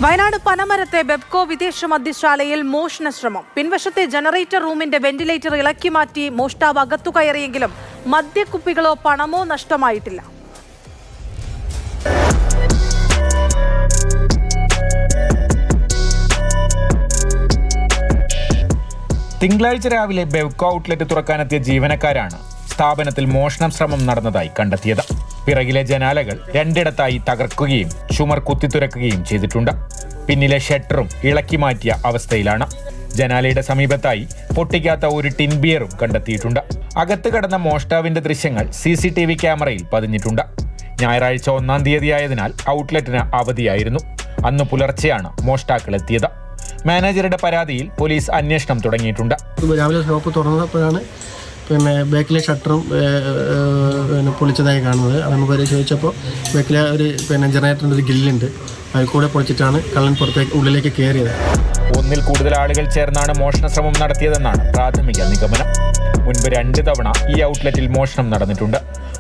വയനാട് പനമരത്തെ ബെബ്കോ വിദേശ മദ്യശാലയിൽ മോഷണ ശ്രമം. പിൻവശത്തെ ജനറേറ്റർ റൂമിന്റെ വെന്റിലേറ്റർ ഇളക്കി മാറ്റി മോഷ്ടാവ് അകത്തു കയറിയെങ്കിലും മദ്യക്കുപ്പികളോ പണമോ നഷ്ടമായിട്ടില്ല. തിങ്കളാഴ്ച രാവിലെ ബെബ്കോ ഔട്ട്ലെറ്റ് തുറക്കാനെത്തിയ ജീവനക്കാരാണ് സ്ഥാപനത്തിൽ മോഷണ ശ്രമം നടന്നതായി കണ്ടെത്തിയത്. പിറകിലെ ജനാലകൾ രണ്ടിടത്തായി തകർക്കുകയും ചുമർ കുത്തിത്തുരക്കുകയും ചെയ്തിട്ടുണ്ട്. പിന്നിലെ ഷട്ടറും ഇളക്കി മാറ്റിയ അവസ്ഥയിലാണ്. ജനാലയുടെ സമീപത്തായി പൊട്ടിക്കാത്ത ഒരു ടിൻ ബിയറും കണ്ടെത്തിയിട്ടുണ്ട്. അകത്ത് കടന്ന മോഷ്ടാവിന്റെ ദൃശ്യങ്ങൾ CCTV ക്യാമറയിൽ പതിഞ്ഞിട്ടുണ്ട്. ഞായറാഴ്ച 1-ാം തീയതിയായതിനാൽ ഔട്ട്ലെറ്റിന് അവധിയായിരുന്നു. അന്ന് പുലർച്ചെയാണ് മോഷ്ടാക്കൾ എത്തിയത്. മാനേജറുടെ പരാതിയിൽ പോലീസ് അന്വേഷണം തുടങ്ങിയിട്ടുണ്ട്. രാവിലെ ഷോപ്പ് തുറന്നപ്പോഴാണ് ബാക്കിലെ ഷട്ടറും പൊളിച്ചതായി കാണുന്നത്. അതൊന്ന് പരിശോധിച്ചപ്പോൾ ബാക്കിലെ ഒരു ജനറേറ്ററിൻ്റെ ഒരു ഗ്രില്ലുണ്ട്, അതിൽ കൂടെ പൊളിച്ചിട്ടാണ് കള്ളൻ ഉള്ളിലേക്ക് കയറിയത്. ഒന്നിൽ കൂടുതൽ ആളുകൾ ചേർന്നാണ് മോഷണ ശ്രമം നടത്തിയതെന്നാണ് പ്രാഥമിക നിഗമനം. മുൻപ് 2 തവണ ഈ ഔട്ട്ലെറ്റിൽ മോഷണം നടന്നിട്ടുണ്ട്.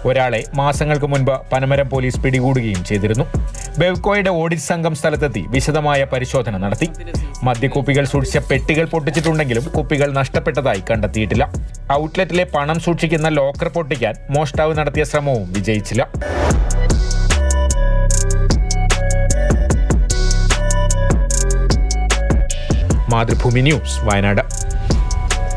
ഒരാളെ മാസങ്ങൾക്ക് മുൻപ് പനമരം പോലീസ് പിടികൂടുകയും ചെയ്തിരുന്നു. ബെബ്കോയുടെ ഓഡിറ്റ് സംഘം സ്ഥലത്തെത്തി വിശദമായ പരിശോധന നടത്തി. മദ്യക്കുപ്പികൾ സൂക്ഷിച്ച പെട്ടികൾ പൊട്ടിച്ചിട്ടുണ്ടെങ്കിലും കുപ്പികൾ നഷ്ടപ്പെട്ടതായി കണ്ടെത്തിയിട്ടില്ല. ഔട്ട്ലെറ്റിലെ പണം സൂക്ഷിക്കുന്ന ലോക്കർ പൊട്ടിക്കാൻ മോഷ്ടാവ് നടത്തിയ ശ്രമവും വിജയിച്ചില്ല. മാതൃഭൂമി ന്യൂസ്, വയനാട്.